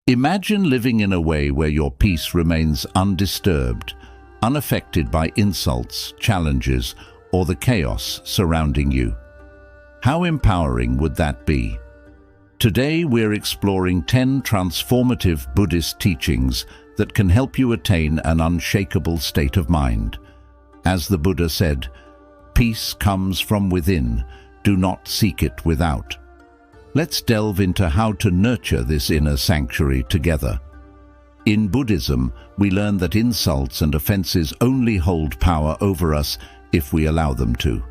Imagine living in a way where your peace remains undisturbed, unaffected by insults, challenges, or the chaos surrounding you. How empowering would that be? Today we're exploring 10 transformative Buddhist teachings that can help you attain an unshakable state of mind. As the Buddha said, "Peace comes from within, do not seek it without." Let's delve into how to nurture this inner sanctuary together. In Buddhism, we learn that insults and offenses only hold power over us if we allow them to.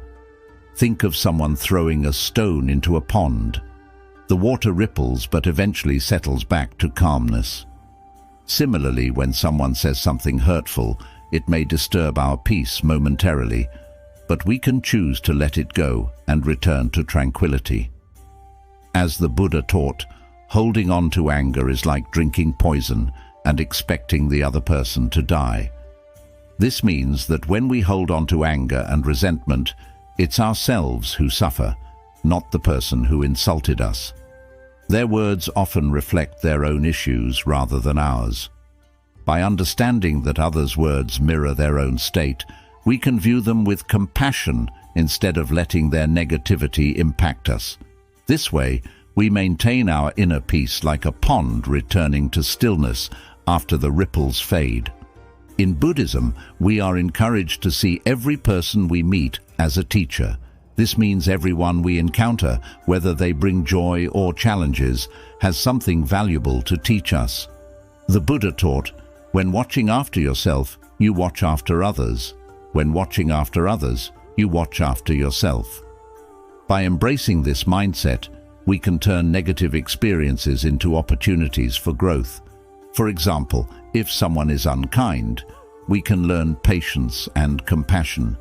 Think of someone throwing a stone into a pond. The water ripples but eventually settles back to calmness. Similarly, when someone says something hurtful, it may disturb our peace momentarily, but we can choose to let it go and return to tranquility. As the Buddha taught, holding on to anger is like drinking poison and expecting the other person to die. This means that when we hold on to anger and resentment, it's ourselves who suffer, not the person who insulted us. Their words often reflect their own issues rather than ours. By understanding that others' words mirror their own state, we can view them with compassion instead of letting their negativity impact us. This way, we maintain our inner peace like a pond returning to stillness after the ripples fade. In Buddhism, we are encouraged to see every person we meet as a teacher. This means everyone we encounter, whether they bring joy or challenges, has something valuable to teach us. The Buddha taught, "When watching after yourself, you watch after others. When watching after others, you watch after yourself." By embracing this mindset, we can turn negative experiences into opportunities for growth. For example, if someone is unkind, we can learn patience and compassion.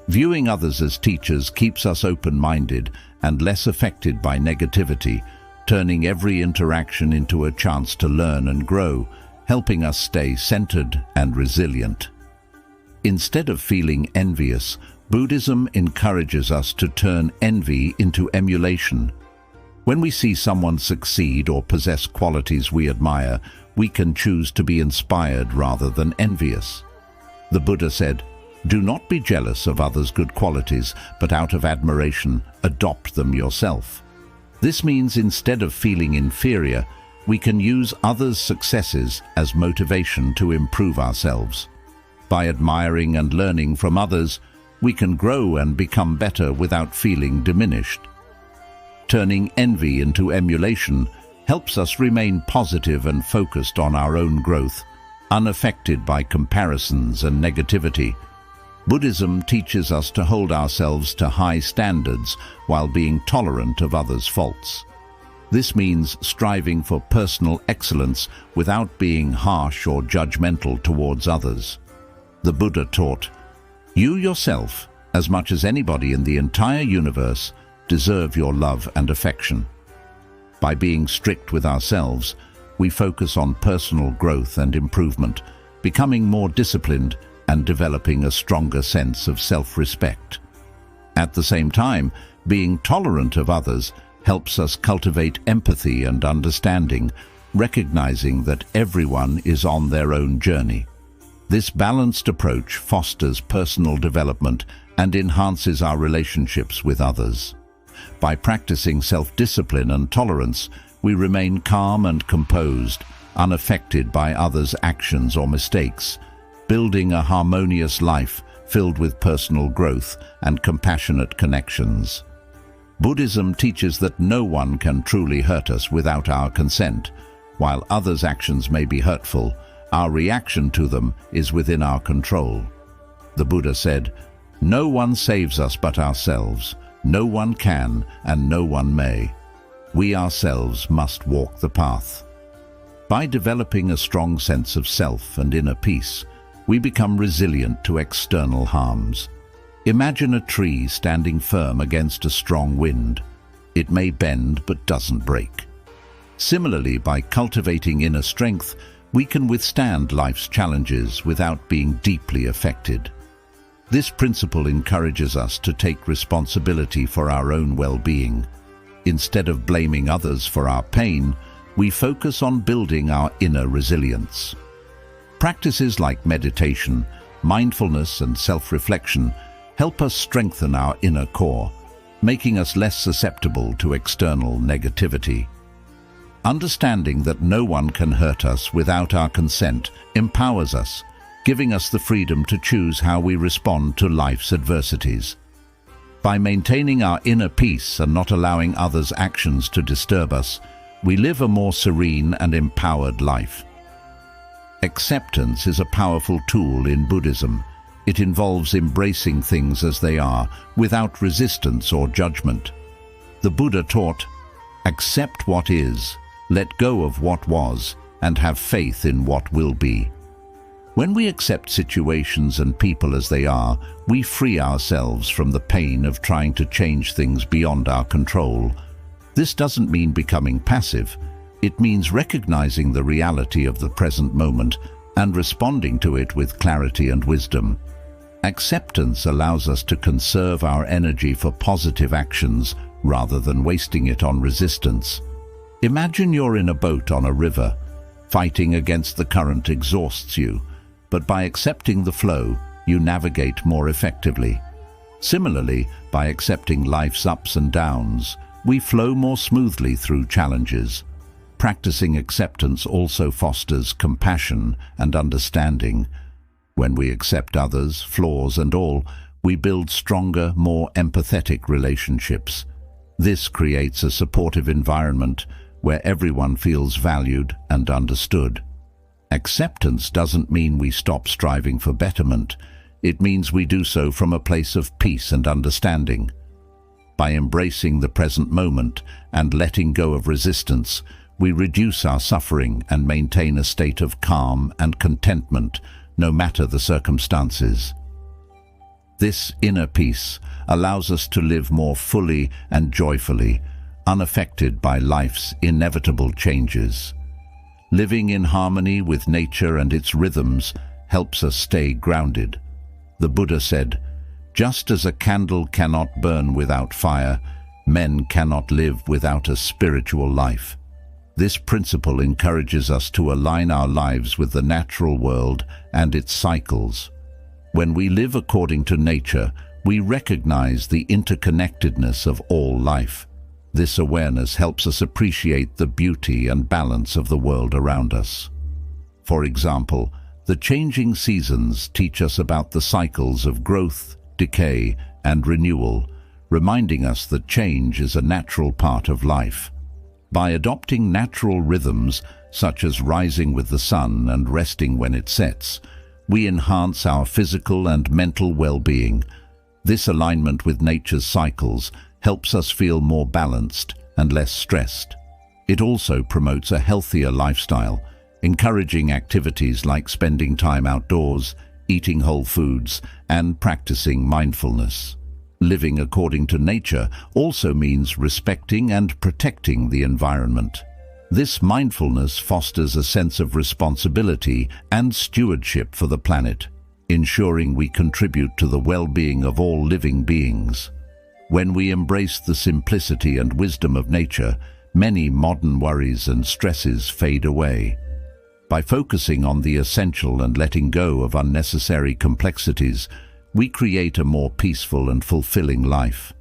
Viewing others as teachers keeps us open-minded and less affected by negativity, turning every interaction into a chance to learn and grow, helping us stay centered and resilient. Instead of feeling envious, Buddhism encourages us to turn envy into emulation. When we see someone succeed or possess qualities we admire, we can choose to be inspired rather than envious. The Buddha said, "Do not be jealous of others' good qualities, but out of admiration, adopt them yourself." This means instead of feeling inferior, we can use others' successes as motivation to improve ourselves. By admiring and learning from others, we can grow and become better without feeling diminished. Turning envy into emulation helps us remain positive and focused on our own growth, unaffected by comparisons and negativity. Buddhism teaches us to hold ourselves to high standards while being tolerant of others' faults. This means striving for personal excellence without being harsh or judgmental towards others. The Buddha taught, "You yourself, as much as anybody in the entire universe, deserve your love and affection." By being strict with ourselves, we focus on personal growth and improvement, becoming more disciplined and developing a stronger sense of self-respect. At the same time, being tolerant of others helps us cultivate empathy and understanding, recognizing that everyone is on their own journey. This balanced approach fosters personal development and enhances our relationships with others. By practicing self-discipline and tolerance, we remain calm and composed, unaffected by others' actions or mistakes, building a harmonious life filled with personal growth and compassionate connections. Buddhism teaches that no one can truly hurt us without our consent. While others' actions may be hurtful, our reaction to them is within our control. The Buddha said, "No one saves us but ourselves. No one can and no one may. We ourselves must walk the path." By developing a strong sense of self and inner peace, we become resilient to external harms. Imagine a tree standing firm against a strong wind. It may bend but doesn't break. Similarly, by cultivating inner strength, we can withstand life's challenges without being deeply affected. This principle encourages us to take responsibility for our own well-being. Instead of blaming others for our pain, we focus on building our inner resilience. Practices like meditation, mindfulness, and self-reflection help us strengthen our inner core, making us less susceptible to external negativity. Understanding that no one can hurt us without our consent empowers us, giving us the freedom to choose how we respond to life's adversities. By maintaining our inner peace and not allowing others' actions to disturb us, we live a more serene and empowered life. Acceptance is a powerful tool in Buddhism. It involves embracing things as they are, without resistance or judgment. The Buddha taught, "Accept what is, let go of what was, and have faith in what will be." When we accept situations and people as they are, we free ourselves from the pain of trying to change things beyond our control. This doesn't mean becoming passive. It means recognizing the reality of the present moment and responding to it with clarity and wisdom. Acceptance allows us to conserve our energy for positive actions rather than wasting it on resistance. Imagine you're in a boat on a river. Fighting against the current exhausts you, but by accepting the flow, you navigate more effectively. Similarly, by accepting life's ups and downs, we flow more smoothly through challenges. Practicing acceptance also fosters compassion and understanding. When we accept others, flaws and all, we build stronger, more empathetic relationships. This creates a supportive environment where everyone feels valued and understood. Acceptance doesn't mean we stop striving for betterment. It means we do so from a place of peace and understanding. By embracing the present moment and letting go of resistance, we reduce our suffering and maintain a state of calm and contentment, no matter the circumstances. This inner peace allows us to live more fully and joyfully, unaffected by life's inevitable changes. Living in harmony with nature and its rhythms helps us stay grounded. The Buddha said, "Just as a candle cannot burn without fire, men cannot live without a spiritual life." This principle encourages us to align our lives with the natural world and its cycles. When we live according to nature, we recognize the interconnectedness of all life. This awareness helps us appreciate the beauty and balance of the world around us. For example, the changing seasons teach us about the cycles of growth, decay, and renewal, reminding us that change is a natural part of life. By adopting natural rhythms, such as rising with the sun and resting when it sets, we enhance our physical and mental well-being. This alignment with nature's cycles helps us feel more balanced and less stressed. It also promotes a healthier lifestyle, encouraging activities like spending time outdoors, eating whole foods, and practicing mindfulness. Living according to nature also means respecting and protecting the environment. This mindfulness fosters a sense of responsibility and stewardship for the planet, ensuring we contribute to the well-being of all living beings. When we embrace the simplicity and wisdom of nature, many modern worries and stresses fade away. By focusing on the essential and letting go of unnecessary complexities, we create a more peaceful and fulfilling life.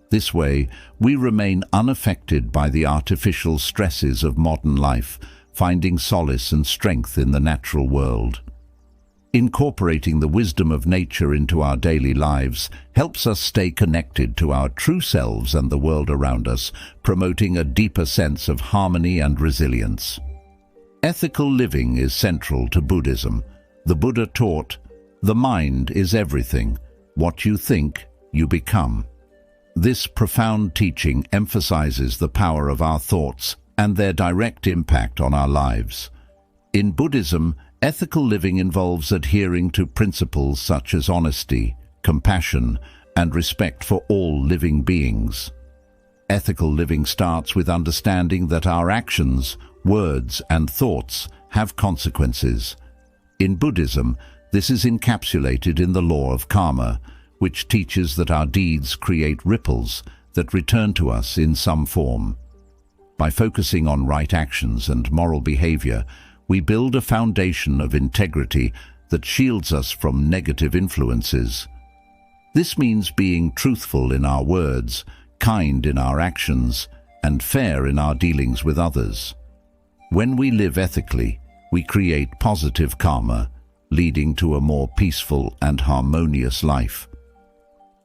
This way, we remain unaffected by the artificial stresses of modern life, finding solace and strength in the natural world. Incorporating the wisdom of nature into our daily lives helps us stay connected to our true selves and the world around us, promoting a deeper sense of harmony and resilience. Ethical living is central to Buddhism. The Buddha taught, "The mind is everything. What you think, you become." This profound teaching emphasizes the power of our thoughts and their direct impact on our lives. In Buddhism, ethical living involves adhering to principles such as honesty, compassion, and respect for all living beings. Ethical living starts with understanding that our actions, words, and thoughts have consequences. In Buddhism, this is encapsulated in the law of karma, which teaches that our deeds create ripples that return to us in some form. By focusing on right actions and moral behavior, we build a foundation of integrity that shields us from negative influences. This means being truthful in our words, kind in our actions, and fair in our dealings with others. When we live ethically, we create positive karma, leading to a more peaceful and harmonious life.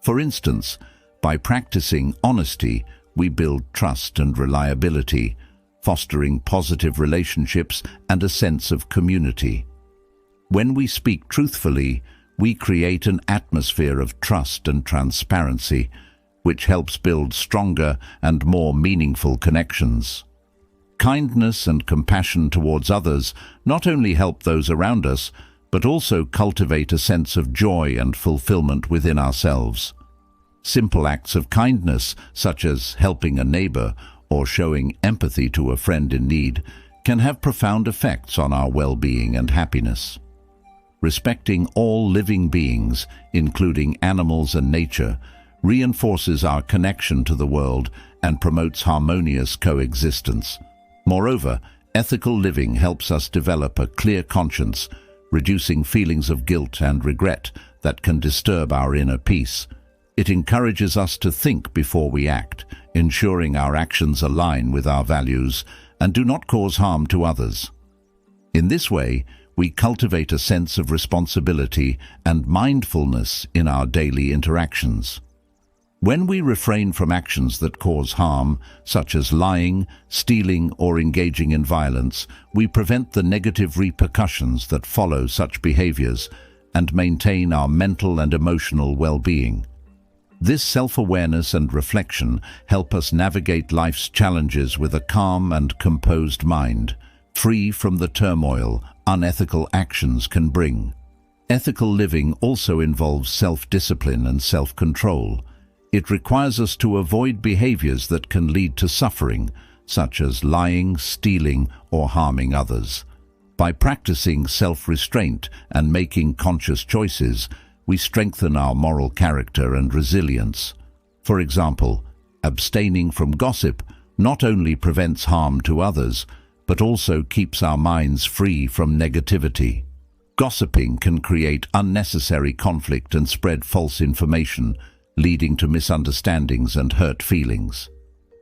For instance, by practicing honesty, we build trust and reliability, fostering positive relationships and a sense of community. When we speak truthfully, we create an atmosphere of trust and transparency, which helps build stronger and more meaningful connections. Kindness and compassion towards others not only help those around us, but also cultivate a sense of joy and fulfillment within ourselves. Simple acts of kindness, such as helping a neighbor or showing empathy to a friend in need, can have profound effects on our well-being and happiness. Respecting all living beings, including animals and nature, reinforces our connection to the world and promotes harmonious coexistence. Moreover, ethical living helps us develop a clear conscience, reducing feelings of guilt and regret that can disturb our inner peace. It encourages us to think before we act, ensuring our actions align with our values and do not cause harm to others. In this way, we cultivate a sense of responsibility and mindfulness in our daily interactions. When we refrain from actions that cause harm, such as lying, stealing, or engaging in violence, we prevent the negative repercussions that follow such behaviors and maintain our mental and emotional well-being. This self-awareness and reflection help us navigate life's challenges with a calm and composed mind, free from the turmoil unethical actions can bring. Ethical living also involves self-discipline and self-control. It requires us to avoid behaviors that can lead to suffering, such as lying, stealing, or harming others. By practicing self-restraint and making conscious choices, we strengthen our moral character and resilience. For example, abstaining from gossip not only prevents harm to others, but also keeps our minds free from negativity. Gossiping can create unnecessary conflict and spread false information, leading to misunderstandings and hurt feelings.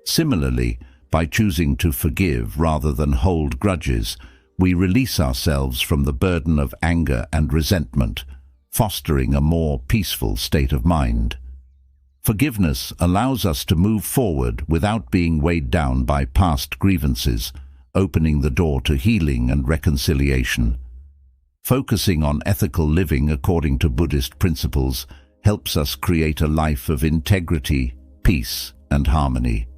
Similarly, by choosing to forgive rather than hold grudges, we release ourselves from the burden of anger and resentment, fostering a more peaceful state of mind. Forgiveness allows us to move forward without being weighed down by past grievances, opening the door to healing and reconciliation. Focusing on ethical living according to Buddhist principles helps us create a life of integrity, peace, and harmony.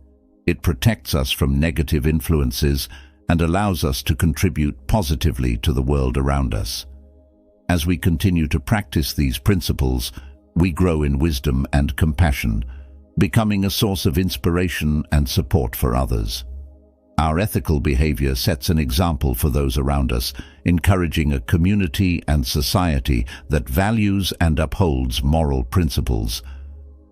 It protects us from negative influences and allows us to contribute positively to the world around us. As we continue to practice these principles, we grow in wisdom and compassion, becoming a source of inspiration and support for others. Our ethical behavior sets an example for those around us, encouraging a community and society that values and upholds moral principles.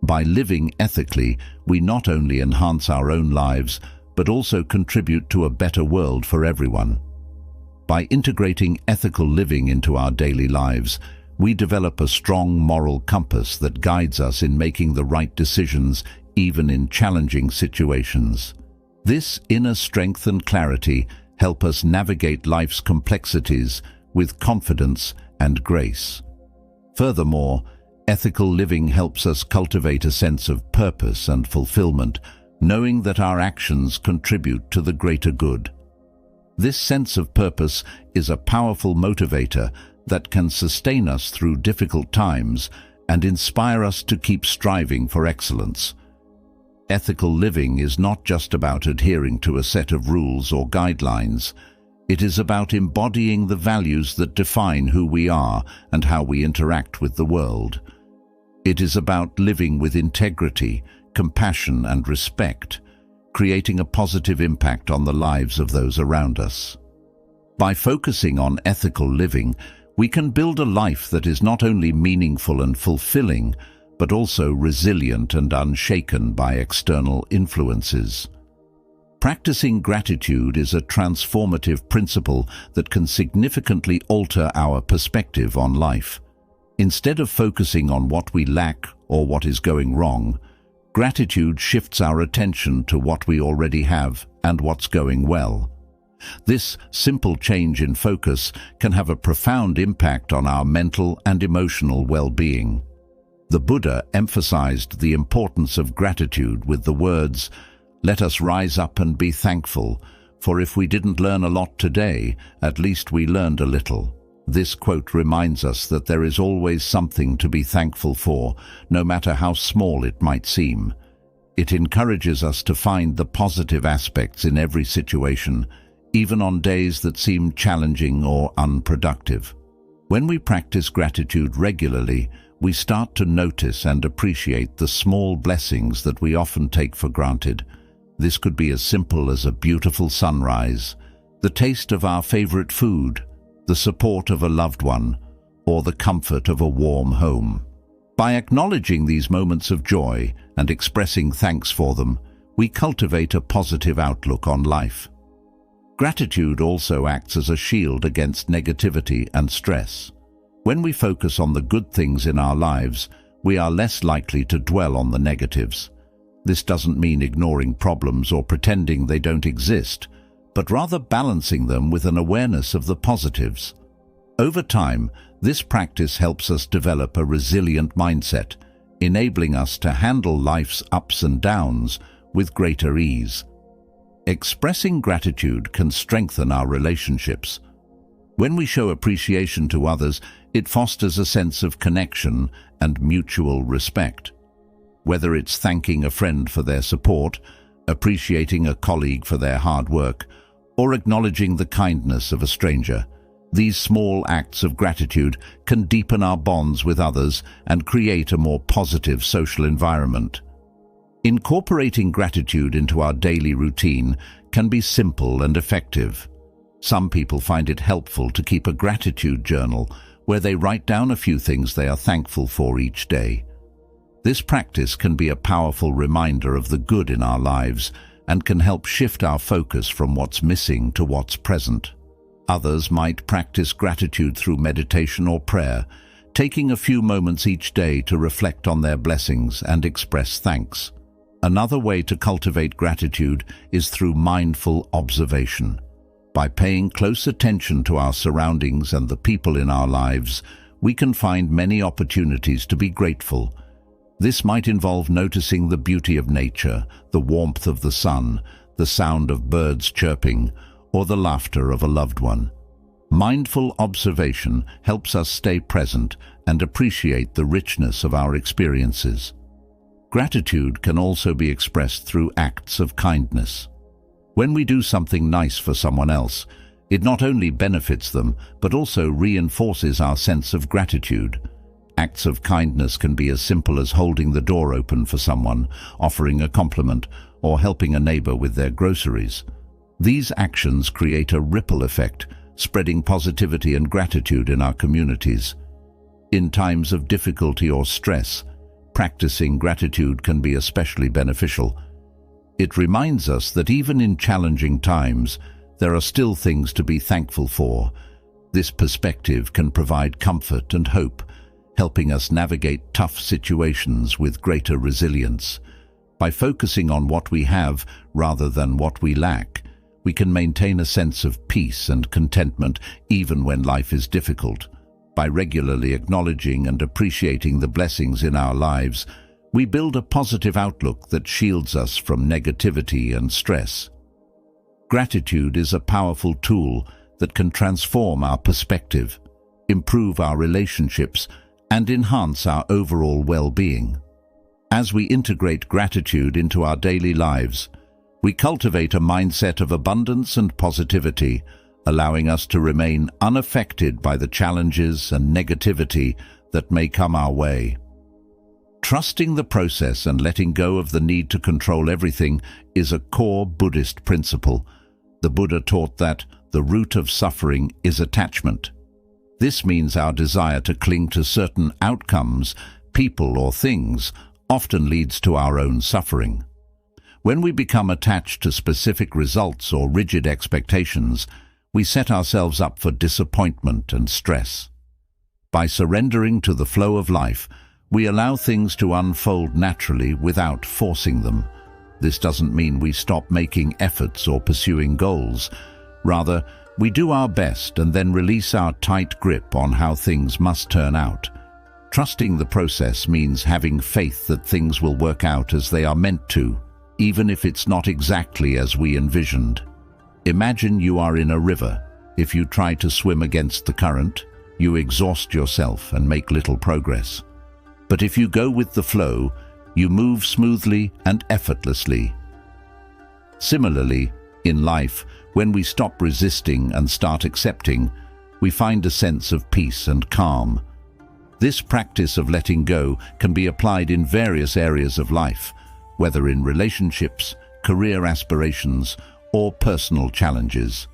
By living ethically, we not only enhance our own lives, but also contribute to a better world for everyone. By integrating ethical living into our daily lives, we develop a strong moral compass that guides us in making the right decisions, even in challenging situations. This inner strength and clarity help us navigate life's complexities with confidence and grace. Furthermore, ethical living helps us cultivate a sense of purpose and fulfillment, knowing that our actions contribute to the greater good. This sense of purpose is a powerful motivator that can sustain us through difficult times and inspire us to keep striving for excellence. Ethical living is not just about adhering to a set of rules or guidelines. It is about embodying the values that define who we are and how we interact with the world. It is about living with integrity, compassion, and respect, creating a positive impact on the lives of those around us. By focusing on ethical living, we can build a life that is not only meaningful and fulfilling, but also resilient and unshaken by external influences. Practicing gratitude is a transformative principle that can significantly alter our perspective on life. Instead of focusing on what we lack or what is going wrong, gratitude shifts our attention to what we already have and what's going well. This simple change in focus can have a profound impact on our mental and emotional well-being. The Buddha emphasized the importance of gratitude with the words, "Let us rise up and be thankful, for if we didn't learn a lot today, at least we learned a little." This quote reminds us that there is always something to be thankful for, no matter how small it might seem. It encourages us to find the positive aspects in every situation, even on days that seem challenging or unproductive. When we practice gratitude regularly, we start to notice and appreciate the small blessings that we often take for granted. This could be as simple as a beautiful sunrise, the taste of our favorite food, the support of a loved one, or the comfort of a warm home. By acknowledging these moments of joy and expressing thanks for them, we cultivate a positive outlook on life. Gratitude also acts as a shield against negativity and stress. When we focus on the good things in our lives, we are less likely to dwell on the negatives. This doesn't mean ignoring problems or pretending they don't exist, but rather balancing them with an awareness of the positives. Over time, this practice helps us develop a resilient mindset, enabling us to handle life's ups and downs with greater ease. Expressing gratitude can strengthen our relationships. When we show appreciation to others, it fosters a sense of connection and mutual respect. Whether it's thanking a friend for their support, appreciating a colleague for their hard work, or acknowledging the kindness of a stranger, these small acts of gratitude can deepen our bonds with others and create a more positive social environment. Incorporating gratitude into our daily routine can be simple and effective. Some people find it helpful to keep a gratitude journal where they write down a few things they are thankful for each day. This practice can be a powerful reminder of the good in our lives and can help shift our focus from what's missing to what's present. Others might practice gratitude through meditation or prayer, taking a few moments each day to reflect on their blessings and express thanks. Another way to cultivate gratitude is through mindful observation. By paying close attention to our surroundings and the people in our lives, we can find many opportunities to be grateful. This might involve noticing the beauty of nature, the warmth of the sun, the sound of birds chirping, or the laughter of a loved one. Mindful observation helps us stay present and appreciate the richness of our experiences. Gratitude can also be expressed through acts of kindness. When we do something nice for someone else, it not only benefits them, but also reinforces our sense of gratitude. Acts of kindness can be as simple as holding the door open for someone, offering a compliment, or helping a neighbor with their groceries. These actions create a ripple effect, spreading positivity and gratitude in our communities. In times of difficulty or stress, practicing gratitude can be especially beneficial. It reminds us that even in challenging times, there are still things to be thankful for. This perspective can provide comfort and hope, helping us navigate tough situations with greater resilience. By focusing on what we have rather than what we lack, we can maintain a sense of peace and contentment even when life is difficult. By regularly acknowledging and appreciating the blessings in our lives, we build a positive outlook that shields us from negativity and stress. Gratitude is a powerful tool that can transform our perspective, improve our relationships, and enhance our overall well-being. As we integrate gratitude into our daily lives, we cultivate a mindset of abundance and positivity, allowing us to remain unaffected by the challenges and negativity that may come our way. Trusting the process and letting go of the need to control everything is a core Buddhist principle. The Buddha taught that the root of suffering is attachment. This means our desire to cling to certain outcomes, people or things, often leads to our own suffering. When we become attached to specific results or rigid expectations, we set ourselves up for disappointment and stress. By surrendering to the flow of life, we allow things to unfold naturally without forcing them. This doesn't mean we stop making efforts or pursuing goals. Rather, we do our best and then release our tight grip on how things must turn out. Trusting the process means having faith that things will work out as they are meant to, even if it's not exactly as we envisioned. Imagine you are in a river. If you try to swim against the current, you exhaust yourself and make little progress. But if you go with the flow, you move smoothly and effortlessly. Similarly, in life, when we stop resisting and start accepting, we find a sense of peace and calm. This practice of letting go can be applied in various areas of life, whether in relationships, career aspirations, or personal challenges.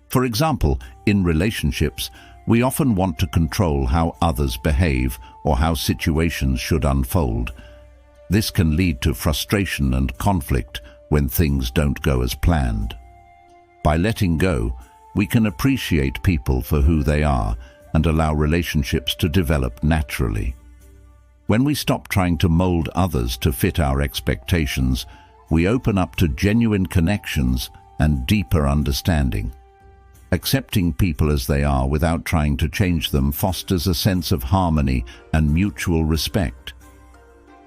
For example, in relationships, we often want to control how others behave or how situations should unfold. This can lead to frustration and conflict when things don't go as planned. By letting go, we can appreciate people for who they are and allow relationships to develop naturally. When we stop trying to mold others to fit our expectations, we open up to genuine connections and deeper understanding. Accepting people as they are without trying to change them fosters a sense of harmony and mutual respect.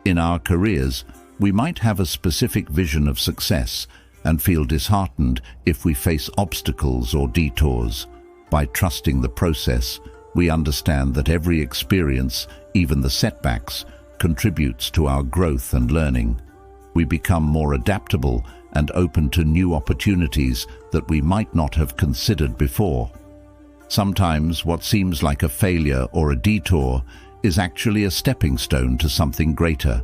In our careers, we might have a specific vision of success and feel disheartened if we face obstacles or detours. By trusting the process, we understand that every experience, even the setbacks, contributes to our growth and learning. We become more adaptable and open to new opportunities that we might not have considered before. Sometimes what seems like a failure or a detour is actually a stepping stone to something greater.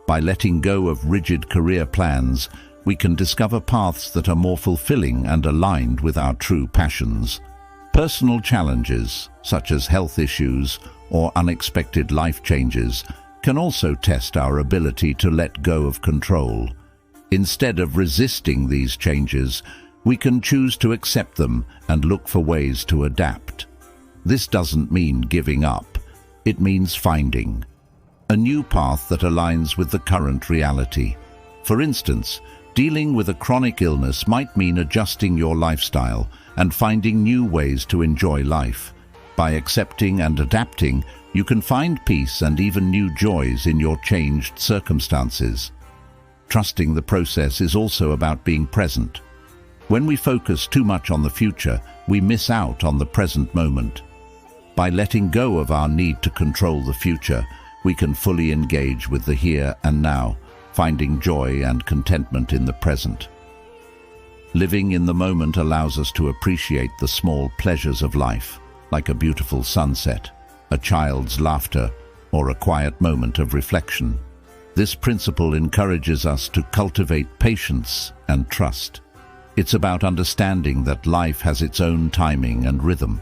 By letting go of rigid career plans, we can discover paths that are more fulfilling and aligned with our true passions. Personal challenges, such as health issues or unexpected life changes, can also test our ability to let go of control. Instead of resisting these changes, we can choose to accept them and look for ways to adapt. This doesn't mean giving up. It means finding a new path that aligns with the current reality. For instance, dealing with a chronic illness might mean adjusting your lifestyle and finding new ways to enjoy life. By accepting and adapting, you can find peace and even new joys in your changed circumstances. Trusting the process is also about being present. When we focus too much on the future, we miss out on the present moment. By letting go of our need to control the future, we can fully engage with the here and now, finding joy and contentment in the present. Living in the moment allows us to appreciate the small pleasures of life, like a beautiful sunset, a child's laughter, or a quiet moment of reflection. This principle encourages us to cultivate patience and trust. It's about understanding that life has its own timing and rhythm.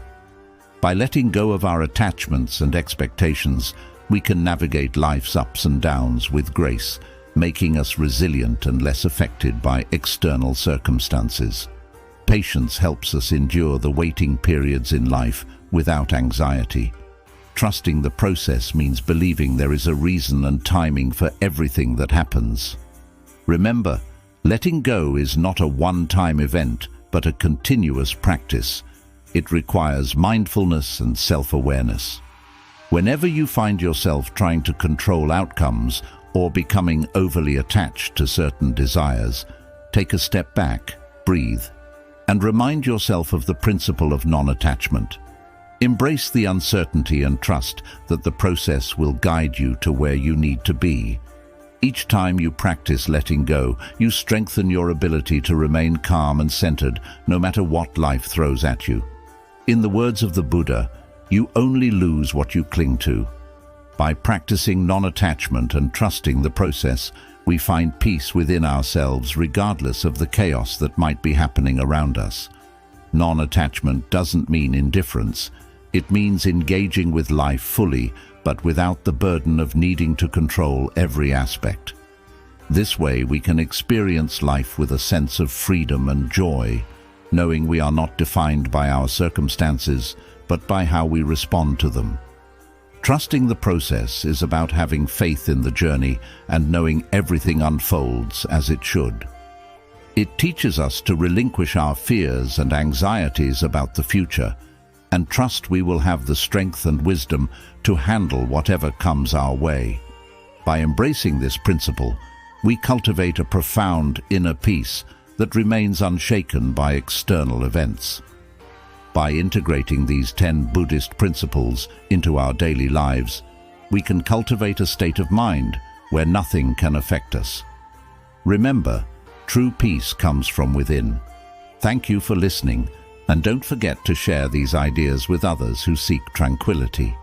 By letting go of our attachments and expectations, we can navigate life's ups and downs with grace, making us resilient and less affected by external circumstances. Patience helps us endure the waiting periods in life without anxiety. Trusting the process means believing there is a reason and timing for everything that happens. Remember, letting go is not a one-time event, but a continuous practice. It requires mindfulness and self-awareness. Whenever you find yourself trying to control outcomes or becoming overly attached to certain desires, take a step back, breathe, and remind yourself of the principle of non-attachment. Embrace the uncertainty and trust that the process will guide you to where you need to be. Each time you practice letting go, you strengthen your ability to remain calm and centered no matter what life throws at you. In the words of the Buddha, you only lose what you cling to. By practicing non-attachment and trusting the process, we find peace within ourselves regardless of the chaos that might be happening around us. Non-attachment doesn't mean indifference. It means engaging with life fully, but without the burden of needing to control every aspect. This way we can experience life with a sense of freedom and joy, knowing we are not defined by our circumstances, but by how we respond to them. Trusting the process is about having faith in the journey and knowing everything unfolds as it should. It teaches us to relinquish our fears and anxieties about the future and trust we will have the strength and wisdom to handle whatever comes our way. By embracing this principle, we cultivate a profound inner peace that remains unshaken by external events. By integrating these 10 Buddhist principles into our daily lives, we can cultivate a state of mind where nothing can affect us. Remember, true peace comes from within. Thank you for listening, and don't forget to share these ideas with others who seek tranquility.